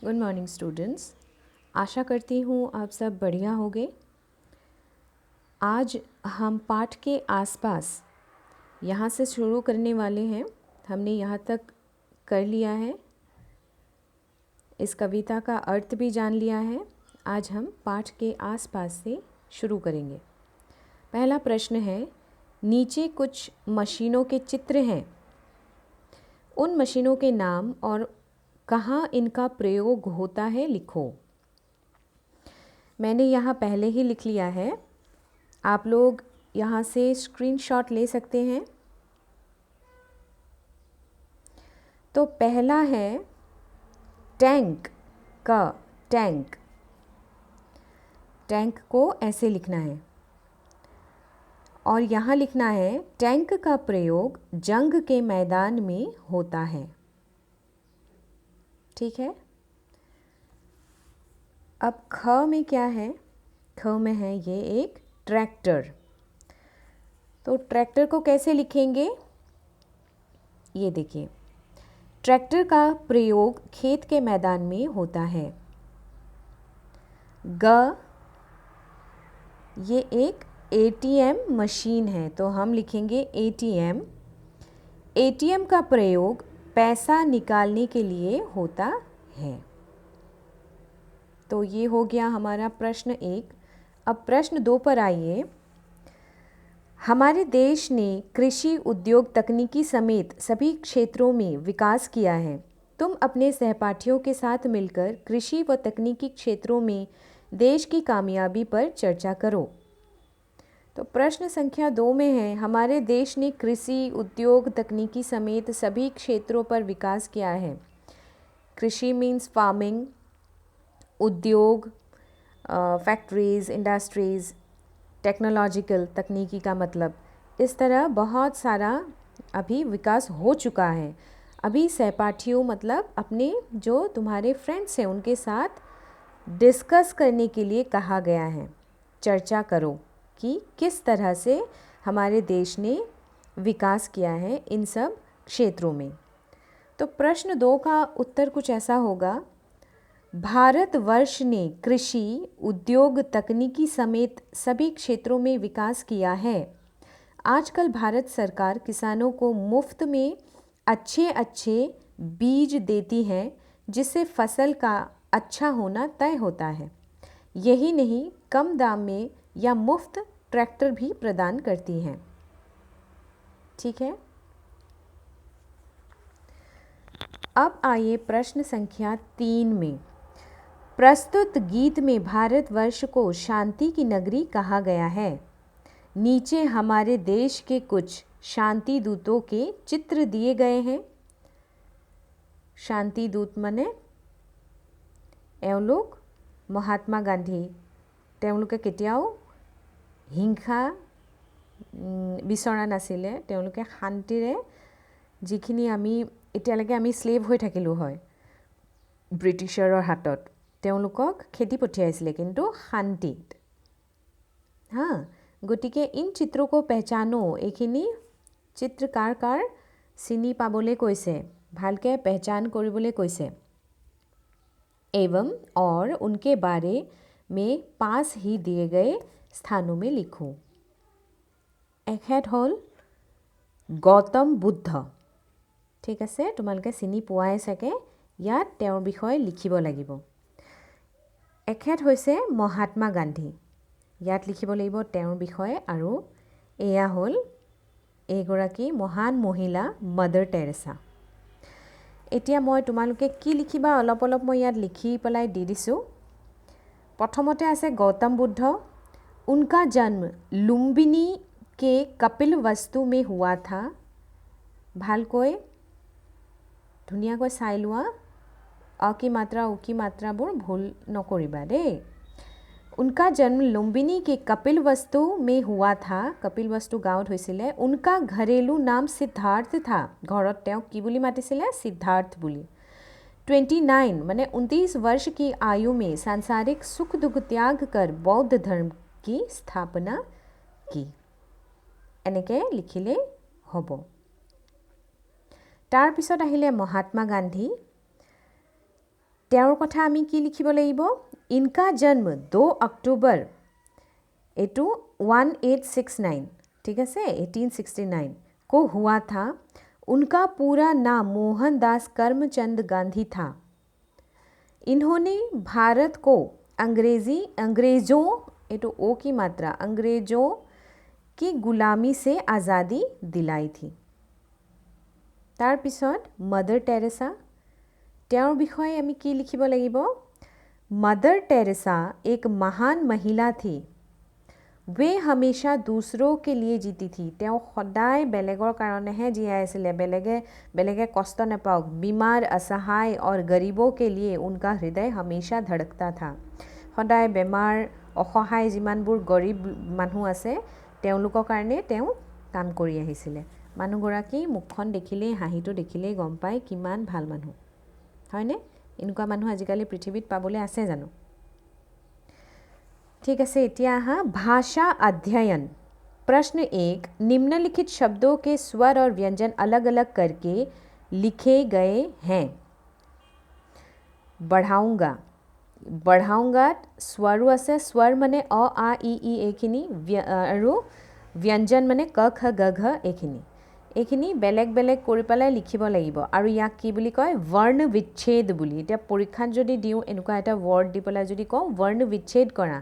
Good morning students. आशा करती हूँ आप सब बढ़िया होंगे। आज हम पाठ के आसपास यहाँ से शुरू करने वाले हैं। हमने यहाँ तक कर लिया है, इस कविता का अर्थ भी जान लिया है। आज हम पाठ के आसपास से शुरू करेंगे। पहला प्रश्न है, नीचे कुछ मशीनों के चित्र हैं। उन मशीनों के नाम और कहाँ इनका प्रयोग होता है लिखो। मैंने यहाँ पहले ही लिख लिया है, आप लोग यहाँ से स्क्रीनशॉट ले सकते हैं। तो पहला है टैंक का टैंक। टैंक को ऐसे लिखना है और यहाँ लिखना है टैंक का प्रयोग जंग के मैदान में होता है। ठीक है। अब ख में क्या है? ख में है ये एक ट्रैक्टर। तो ट्रैक्टर को कैसे लिखेंगे? ये देखिए, ट्रैक्टर का प्रयोग खेत के मैदान में होता है। ग, ये एक एटीएम मशीन है, तो हम लिखेंगे एटीएम। एटीएम का प्रयोग पैसा निकालने के लिए होता है। तो ये हो गया हमारा प्रश्न 1। अब प्रश्न 2 पर आइए। हमारे देश ने कृषि, उद्योग, तकनीकी समेत सभी क्षेत्रों में विकास किया है। तुम अपने सहपाठियों के साथ मिलकर कृषि व तकनीकी क्षेत्रों में देश की कामयाबी पर चर्चा करो। तो प्रश्न संख्या 2 में है, हमारे देश ने कृषि, उद्योग, तकनीकी समेत सभी क्षेत्रों पर विकास किया है। कृषि मीन्स फार्मिंग, उद्योग फैक्ट्रीज, इंडस्ट्रीज़, टेक्नोलॉजिकल तकनीकी का मतलब, इस तरह बहुत सारा अभी विकास हो चुका है। अभी सहपाठियों मतलब अपने जो तुम्हारे फ्रेंड्स हैं उनके साथ डिस्कस करने के लिए कहा गया है। चर्चा करो कि किस तरह से हमारे देश ने विकास किया है इन सब क्षेत्रों में। तो प्रश्न 2 का उत्तर कुछ ऐसा होगा, भारतवर्ष ने कृषि, उद्योग, तकनीकी समेत सभी क्षेत्रों में विकास किया है। आजकल भारत सरकार किसानों को मुफ्त में अच्छे अच्छे बीज देती है, जिससे फसल का अच्छा होना तय होता है। यही नहीं, कम दाम में या मुफ्त ट्रैक्टर भी प्रदान करती हैं। ठीक है। अब आइए प्रश्न संख्या 3 में। प्रस्तुत गीत में भारतवर्ष को शांति की नगरी कहा गया है। नीचे हमारे देश के कुछ शांति दूतों के चित्र दिए गए हैं। शांति दूत माने एওঁলোক महात्मा गांधी। তেওঁলোকে কেতিয়াও হিংসা বিচৰা নাছিলে। তেওঁলোকে শান্তিৰে যিখিনি আমি এতিয়ালৈকে আমি স্লেভ হৈ থাকিলোঁ হয় ব্ৰিটিছাৰৰ হাতত, তেওঁলোকক খেদি পঠিয়াইছিলে কিন্তু শান্তিত। हाँ, গতিকে इन चित्रों को पहचानो। এইখিনি চিত্ৰকাৰ চিনি পাবলৈ কৈছে, ভালকৈ पहचान কৰিবলৈ কৈছে। एवं और उनके बारे में पास ही दिए गए स्थानों में लिखो। এখেত হ'ল গৌতম বুদ্ধ। ঠিক আছে, তোমালোকে চিনি পোৱাই চাগে। ইয়াত তেওঁৰ বিষয়ে লিখিব লাগিব। এখেত হৈছে মহাত্মা গান্ধী। ইয়াত লিখিব লাগিব তেওঁৰ বিষয়ে। আৰু এয়া হ'ল এগৰাকী মহান মহিলা মাদাৰ টেৰেছা। এতিয়া মই তোমালোকে কি লিখিবা অলপ অলপ মই ইয়াত লিখি পেলাই দি দিছোঁ। प्रथमते আছে गौतम बुद्ध। उनका जन्म लुम्बिनी के कपिल वस्तु में हुआ था। ভালকৈ ধুনীয়াকৈ চাই লোৱা, অ কি মাত্ৰা ও কি মাত্ৰাবোৰ ভুল নকৰিবা দেই। उनका जन्म लुम्बिनी के कपिल वस्तु में हुआ था। कपिल वस्तु गाँवत হৈছিলে। उनका घरेलू नाम सिद्धार्थ था। घरत তেওঁক কি বুলি মাতিছিলে? सिद्धार्थ বুলি। 29 माने 29 वर्ष की आयु में सांसारिक सुख दुख त्याग कर बौद्ध धर्म की स्थापना की। এনেকে লিখিলে হ'ব। तार पिছত আহিলে महात्मा गांधी। তেওঁৰ কথা আমি কি লিখিব লাগিব ইনকা জন্ম 2 অক্টোবৰ एटू 1869 ठीक है 1869 को हुआ था उनका पूरा नाम मोहनदास करमचंद गांधी था इन्होंने भारत को अंग्रेज़ों एटू ओ की मात्रा अंग्रेज़ों की गुलामी से आज़ादी दिलाई थी तार पिছত मदर टेरेसा তেওঁৰ বিষয়ে আমি কি লিখিব লাগিব मदर टेरेसा एक महान महिला थी वे हमेशा दूसरों के लिए जीती थी তেওঁ সদায় বেলেগৰ কাৰণেহে জীয়াই আছিল বেলেগে কষ্ট নাপাওক बीमार असहाय और गरीबों के लिए उनका हृदय हमेशा धड़कता था সদায় বেমাৰ অসহায় যিমানবোৰ গৰীব মানুহ আছে তেওঁলোকৰ কাৰণে তেওঁ কাম কৰি আহিছিল মানুহগৰাকী মুখখন দেখিলেই হাঁহিটো দেখিলেই গম পায় কিমান ভাল মানুহ হয়নে এনেকুৱা মানুহ আজিকালি পৃথিৱীত পাবলৈ আছে জানো ठीक है इतिया हाँ भाषा अध्ययन प्रश्न 1 निम्नलिखित शब्दों के स्वर और व्यंजन अलग अलग करके लिखे गए हैं बढ़ाऊंगा स्वरू আছে स्वर माने अ आ इ ई एखिनि আৰু व्यंजन माने क ख ग घ एखिनि बेलेग কৰি পেলাই লিখিব লাগিব আৰু ইয়াক কি বুলি কয় वर्ण विच्छेद বুলি এটা পৰীক্ষাত যদি দিও এনেকুৱা এটা ওয়াৰ্ড দি পেলাই যদি কওঁ वर्ण विच्छेद কৰা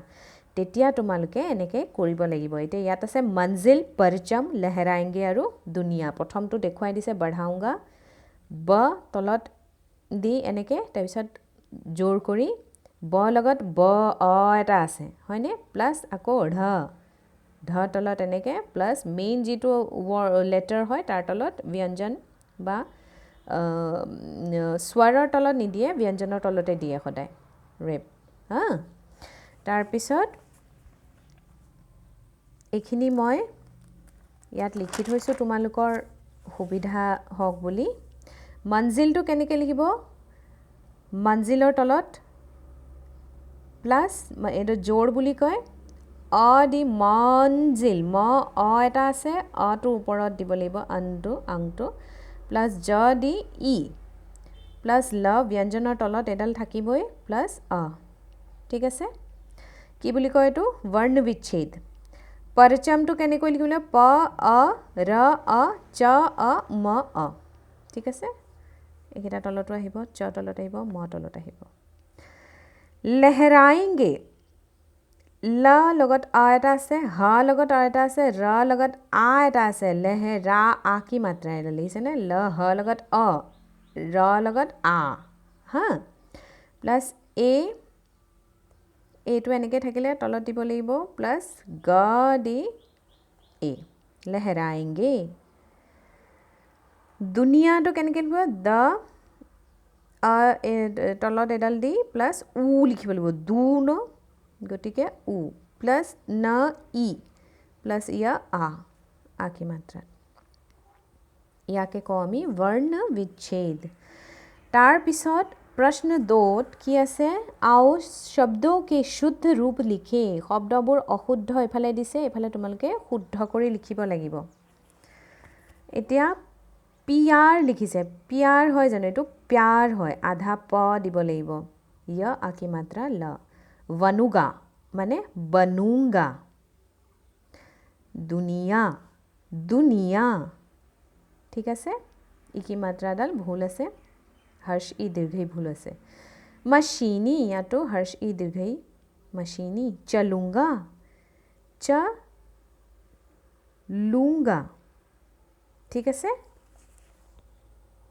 তেতিয়া তোমালোকে এনেকে কৰিব লাগিব এটা ইয়াত আছে मंजिल परचम लहराएंगे আৰু दुनिया প্ৰথমটো দেখুৱাই দিছে बढ़ाऊंगा ब তলত দি এনেকে তাৰ পিছত জোৰ কৰি ব লগত ব অ এটা আছে হয়নে প্লাস আকৌ ढ তলত এনেকে প্লাস মেইন যেটো লেটাৰ হয় তাৰ তলত ব্যঞ্জন বা স্বৰৰ তলত নিদিয়ে ব্যঞ্জনৰ তলতে দিয়ে সদায় ৰেপ হা তাৰ পিছত এখিনি মই ইয়াত লিখি থৈছো তোমালোকৰ সুবিধা হওক বুলি मंजिलটো কেনেকৈ লিখিব मंजिলৰ তলত প্লাস এটো জোৰ বুলি কয় অ দি मंजिल ম অ এটা আছে অটো ওপৰত দিব লাগিব আংটো প্লাস জ দি ই প্লাস ল ব্যঞ্জনৰ তলত এডাল থাকিবই প্লাস অ ঠিক আছে কি বুলি কয় এটো वर्ण विच्छेद परचमটো কেনেকৈ লিখিলে প অ ৰ অ চ অ ম অ ঠিক আছে একেটা তলটো আহিব চ তলত আহিব ম তলত আহিব लहराएंगे ल লগত আ এটা আছে হ লগত আ এটা আছে ৰ লগত আ এটা আছে লহৰা আ কি মাত্ৰা এটা লিখিছে নে ল হ লগত অ ৰ লগত আ হা প্লাস এটো এনেকে থাকিলে তলত দিব লাগিব প্লাস গ দি এ लहराएंगे दुनियाটো কেনেকৈ লিখিব দ তলত এডাল দি প্লাস উ লিখিব লাগিব দু ন গতিকে উ প্লাস ন ই প্লাস ইয়া আ की मात्रा ইয়াকে কওঁ আমি वर्ण विच्छेद তাৰ পিছত प्रश्न 2 কি আছে आओ शब्दों के शुद्ध रूप लिखे শব্দবোৰ অশুদ্ধ এফালে দিছে এফালে তোমালোকে শুদ্ধ কৰি লিখিব লাগিব এতিয়া পিয়াৰ লিখিছে পিয়াৰ হয় জানো এটো प्यार হয় আধা প দিব লাগিব य आ की मात्रा ल वनुगा माने बनूंगा दुनिया ठीक আছে ই की मात्रा ডাল ভুল আছে हर्ष ई दीर्घई भूल আছে मशीनी या तो हर्ष ई दीर्घई मशीनी चलूंगा लूंगा ठीक আছে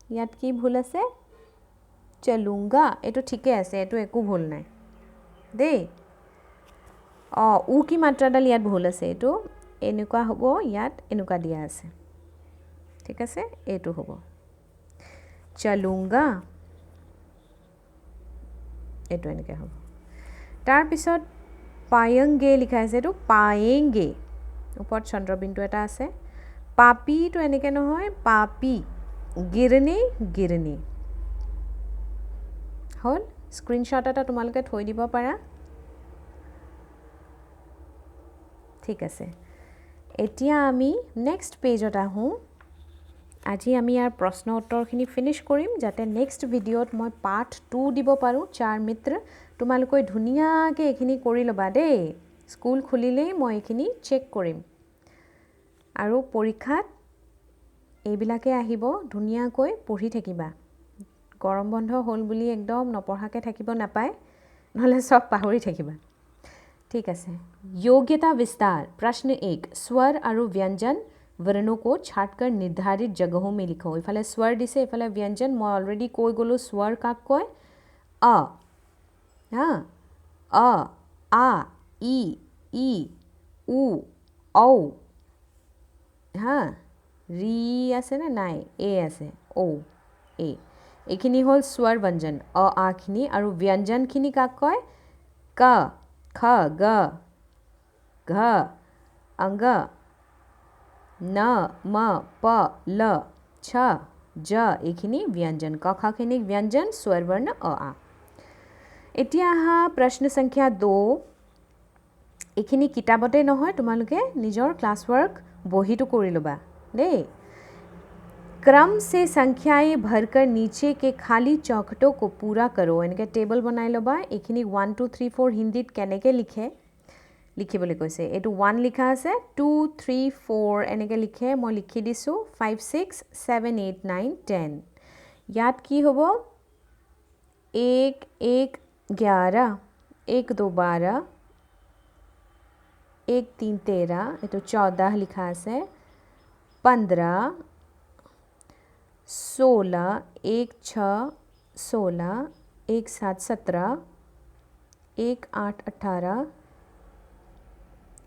ইয়াত কি ভুল আছে চলুंगा এটো ঠিকে আছে এটো একো ভুল নাই দে উ কি মাত্ৰাডাল ইয়াত ভুল আছে এটো এনেকুৱা হ'ব ইয়াত এনেকুৱা দিয়া আছে ঠিক আছে এটো হ'ব চলুंगा এটো এনেকৈ হ'ব তাৰ পিছত পায়েंगे লিখা আছে এটো পায়েंगे ওপৰত চন্দ্ৰবিন্দু এটা আছে পাপীটো এনেকৈ নহয় পাপী गिरने হল স্ক্ৰিনশট এটা তোমালোকে থৈ দিব পাৰা ঠিক আছে এতিয়া আমি নেক্সট পেজত আহোঁ আজি আমি ইয়াৰ প্ৰশ্ন উত্তৰখিনি ফিনিশ কৰিম যাতে নেক্সট ভিডিঅ'ত মই পাৰ্ট 2 দিব পাৰোঁ চাৰ মিত্ৰ তোমালোকে ধুনীয়াকৈ এইখিনি কৰি ল'বা দেই স্কুল খুলিলেই মই এইখিনি চেক কৰিম আৰু পৰীক্ষাত এইবিলাকে আহিব ধুনীয়াকৈ পঢ়ি থাকিবা গৰম বন্ধ হ'ল বুলি একদম নপঢ়াকে থাকিব নাপায় নহলে সব পাহৰি থাকিবা ठीक है योग्यता विस्तार प्रश्न 1 स्वर और व्यंजन वर्णों को छाटकर निर्धारित जगहों में लिखो इफाले स्वर दिसे इफाले व्यंजन मैं ऑलरेडी কৈ গলো स्वर কাক কয় अ हाँ अ आ ई उ औ हाँ री আছে না নাই এ আছে ও এ এইখিনি হল স্वर व्यंजन अ आ খিনি আৰু ব্যঞ্জন খিনি কাক কয় ক খ গ ঘ अंग न म प ल छ ज এইখিনি व्यंजन क ख খিনি व्यंजन स्वर वर्ण अ आ এতিয়া प्रश्न संख्या 2 এইখিনি কিতাপতে নহয় তোমালোকে নিজৰ ক্লাস वर्क বহিটো কৰি লবা দেই क्रम से संख्याएं भरकर नीचे के खाली चौखटों को पूरा करो इनके टेबल बनाई लो बा एखिनि 1 2 3 4 हिंदीत केनेके लिखे लिखिबले কৈছে এটো 1 লিখা আছে 2 3 4 এনেকে লিখে মই লিখি দিছো 5 6 7 8 9 10 ইয়াত কি হ'ব 1 1 11 1 2 12 1 3 13 এটো 14 লিখা আছে 15 16 1 6 16 1 7 17 1 8 18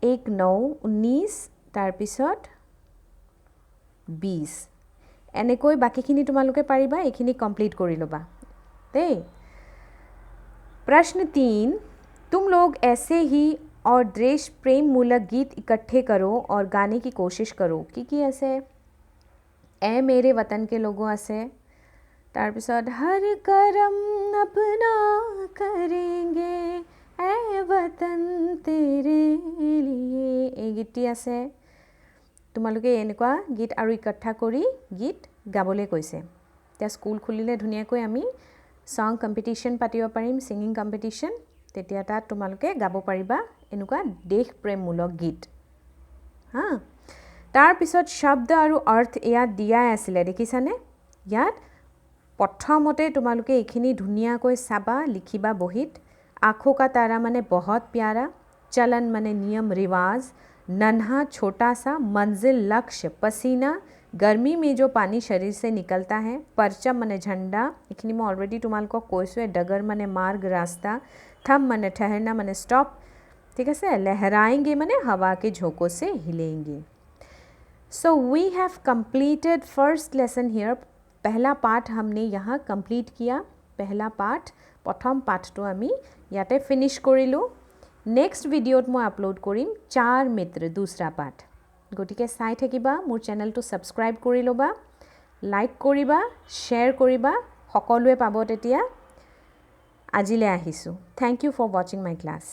1 9 19 तार पिছত 20 এনেকৈ বাকিখিনি তোমালোকে পাৰিবা এইখিনি কমপ্লিট কৰি লবা দেই प्रश्न 3 तुम लोग ऐसे ही और देश प्रेम मूलक गीत इकट्ठे करो और गाने की कोशिश करो की ऐसे ए मेरे वतन के लोगों আছে तार पिছত हर करम अपना करेंगे ए वतन तेरे लिए এই গীতটি আছে তোমালোকে এনেকুৱা গীত আৰু ইকट्ठा কৰি গীত গাবলৈ কৈছে তে স্কুল খুলিলে ধুনীয়াকৈ আমি সং কম্পিটিশন পাতিব পাৰিম সিঙ্গিং কম্পিটিশন তেতিয়া তাত তোমালোকে গাব পাৰিবা এনেকুৱা দেশ প্ৰেমমূলক গীত হা तार पिছত शब्द আৰু अर्थ ইয়াত দিয়া আছিল দেখিছানে ইয়াত প্ৰথমতে তোমালোকে এইখিনি ধুনীয়াকৈ চাবা লিখিবা বহিত आँखों का तारा माने बहुत प्यारा चलन माने नियम रिवाज नन्हा छोटा सा मंजिल लक्ष्य पसीना गर्मी में जो पानी शरीर से निकलता है परचम माने झंडा इखनी मैं ऑलरेडी तुम्हारे কৈছোৱে डगर माने मार्ग रास्ता थम माने ठहरना माने स्टॉप ठीक है लहराएंगे माने हवा के झोंकों से हिलेंगे So we have completed first lesson here पहला पाठ हमने यहाँ कंप्लीट किया पहला पाठ प्रथम पाठটো আমি ইয়াতে ফিনিশ কৰিলো নেক্সট ভিডিঅ'ত মই আপলোড কৰিম চাৰ মিত্ৰ দুসৰা পাঠ গটিকে চাই থাকিবা মোৰ চেনেলটো সাবস্ক্ৰাইব কৰি লবা লাইক কৰিবা শেয়াৰ কৰিবা সকলোৱে পাব তেতিয়া আজিলে আহিছো thank you for watching my class